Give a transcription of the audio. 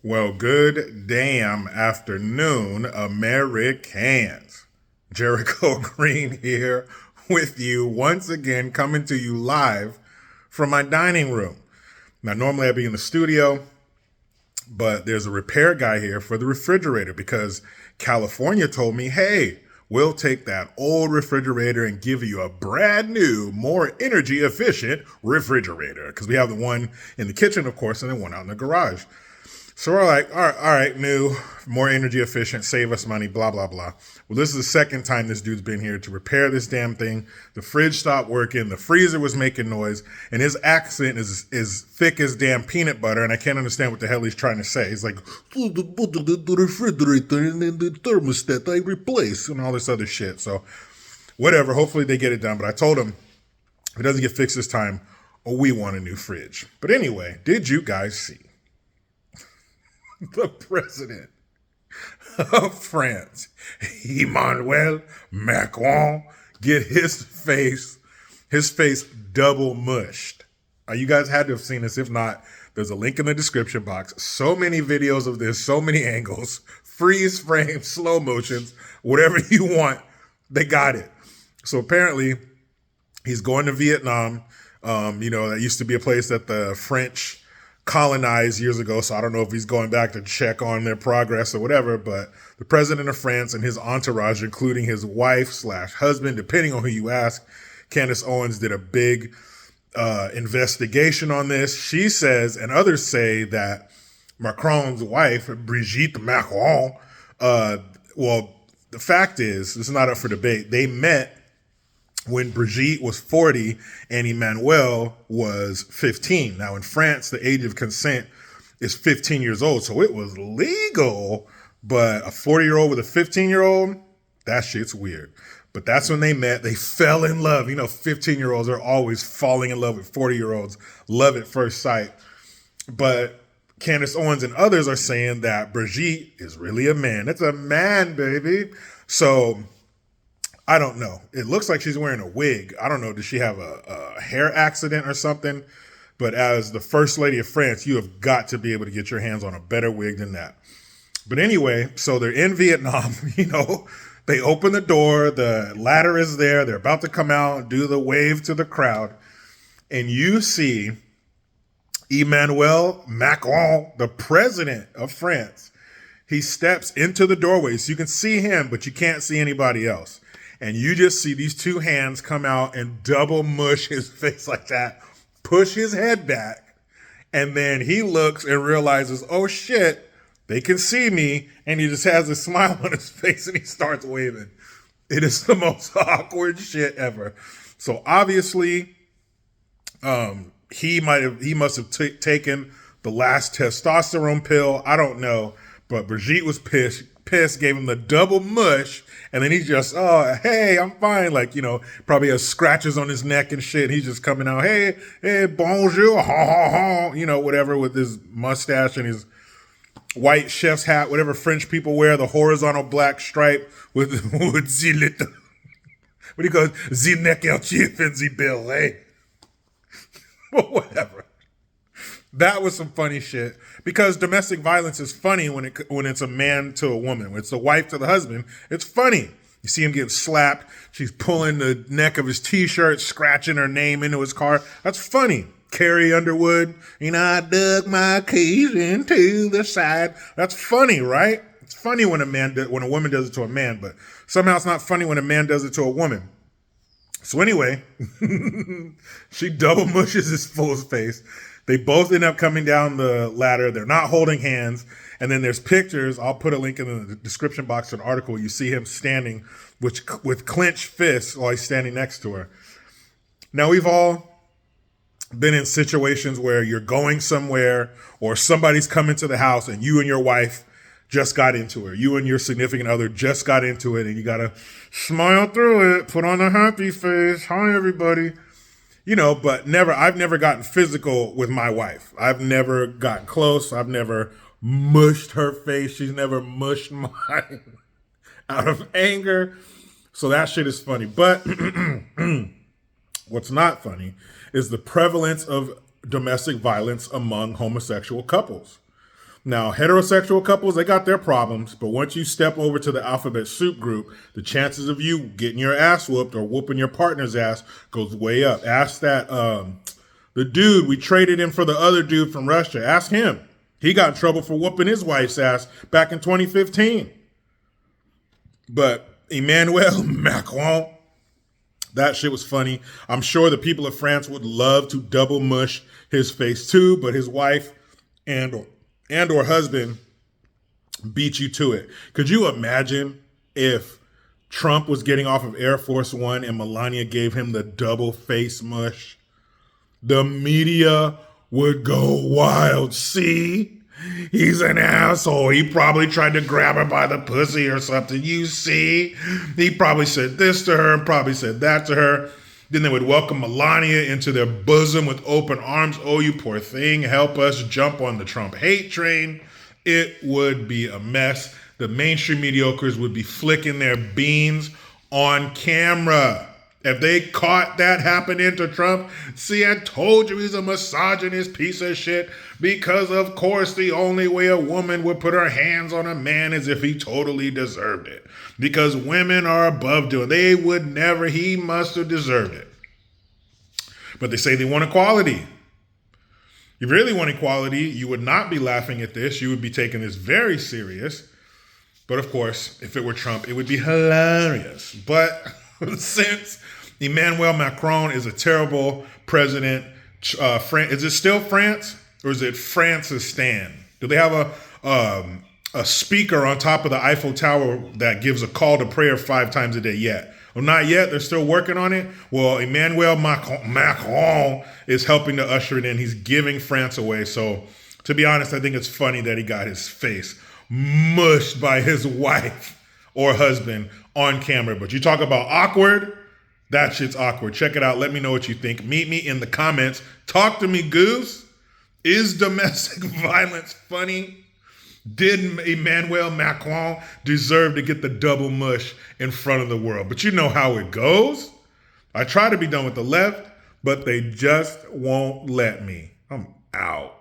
Well, good damn afternoon, Americans. Jericho Green here with you once again, coming to you live from my dining room. Now, normally I'd be in the studio, but there's a repair guy here for the refrigerator because California told me, hey, we'll take that old refrigerator and give you a brand new, more energy efficient refrigerator. Because we have the one in the kitchen, of course, and then one out in the garage. So we're like, all right, new, more energy efficient, save us money, blah, blah, blah. Well, this is the second time this dude's been here to repair this damn thing. The fridge stopped working. The freezer was making noise. And his accent is thick as damn peanut butter. And I can't understand what the hell he's trying to say. He's like, the refrigerator and then the thermostat I replace and all this other shit. So whatever. Hopefully they get it done. But I told him if it doesn't get fixed this time, we want a new fridge. But anyway, did you guys see the president of France, Emmanuel Macron, get his face double mushed? You guys had to have seen this. If not, there's a link in the description box. So many videos of this, so many angles, freeze frame, slow motions, whatever you want, they got it. So apparently he's going to Vietnam. That used to be a place that the French colonized years ago, so I don't know if he's going back to check on their progress or whatever, but the president of France and his entourage, including his wife/husband, depending on who you ask, Candace Owens, did a big investigation on this. She says, and others say, that Macron's wife, Brigitte Macron, the fact is, this is not up for debate, they met when Brigitte was 40 and Emmanuel was 15. Now in France, the age of consent is 15 years old. So it was legal, but a 40-year-old with a 15-year-old, that shit's weird. But that's when they met. They fell in love. 15-year-olds are always falling in love with 40-year-olds. Love at first sight. But Candace Owens and others are saying that Brigitte is really a man. It's a man, baby. So I don't know. It looks like she's wearing a wig. I don't know. Does she have a hair accident or something? But as the first lady of France, you have got to be able to get your hands on a better wig than that. But anyway, so they're in Vietnam, they open the door, the ladder is there. They're about to come out, do the wave to the crowd. And you see Emmanuel Macron, the president of France. He steps into the doorway. So you can see him, but you can't see anybody else. And you just see these two hands come out and double mush his face like that, push his head back, and then he looks and realizes, oh shit, they can see me, and he just has a smile on his face and he starts waving. It is the most awkward shit ever. So obviously, he must have taken the last testosterone pill. I don't know, but Brigitte was pissed, gave him the double mush. And then he's just, oh, hey, I'm fine. Probably has scratches on his neck and shit. He's just coming out, hey, bonjour, ha, ha, ha, whatever, with his mustache and his white chef's hat, whatever French people wear, the horizontal black stripe with the little, what do you call it? The neckerchief and the bellet. But whatever. That was some funny shit, because domestic violence is funny when it's a man to a woman. When it's a wife to the husband, it's funny. You see him get slapped. She's pulling the neck of his T-shirt, scratching her name into his car. That's funny. Carrie Underwood, I dug my keys into the side. That's funny, right? It's funny when a woman does it to a man, but somehow it's not funny when a man does it to a woman. So anyway, she double mushes his fool's face. They both end up coming down the ladder. They're not holding hands. And then there's pictures. I'll put a link in the description box to an article. You see him standing with clenched fists while he's standing next to her. Now, we've all been in situations where you're going somewhere or somebody's coming to the house and you and your wife just got into it. You and your significant other just got into it, and you got to smile through it, put on a happy face. Hi, everybody. But I've never gotten physical with my wife. I've never gotten close. I've never mushed her face. She's never mushed mine out of anger. So that shit is funny. But what's not funny is the prevalence of domestic violence among homosexual couples. Now, heterosexual couples, they got their problems, but once you step over to the alphabet soup group, the chances of you getting your ass whooped or whooping your partner's ass goes way up. Ask that, the dude we traded in for the other dude from Russia. Ask him. He got in trouble for whooping his wife's ass back in 2015. But Emmanuel Macron, that shit was funny. I'm sure the people of France would love to double mush his face too, but his wife and or husband beat you to it. Could you imagine if Trump was getting off of Air Force One and Melania gave him the double face mush? The media would go wild. See? He's an asshole. He probably tried to grab her by the pussy or something. You see? He probably said this to her and probably said that to her. Then they would welcome Melania into their bosom with open arms. Oh, you poor thing. Help us jump on the Trump hate train. It would be a mess. The mainstream mediocres would be flicking their beans on camera. If they caught that happening to Trump, see, I told you he's a misogynist piece of shit because, of course, the only way a woman would put her hands on a man is if he totally deserved it. Because women are above doing it. They would never, he must have deserved it. But they say they want equality. If you really want equality, you would not be laughing at this. You would be taking this very serious. But of course, if it were Trump, it would be hilarious. But since Emmanuel Macron is a terrible president, is it still France or is it Francistan? Do they have a speaker on top of the Eiffel Tower that gives a call to prayer 5 times a day yet? Well, not yet. They're still working on it. Well, Emmanuel Macron is helping to usher it in. He's giving France away. So to be honest, I think it's funny that he got his face mushed by his wife or husband on camera. But you talk about awkward, that shit's awkward. Check it out. Let me know what you think. Meet me in the comments. Talk to me, goose. Is domestic violence funny? Did Emmanuel Macron deserve to get the double mush in front of the world? But you know how it goes. I try to be done with the left, but they just won't let me. I'm out.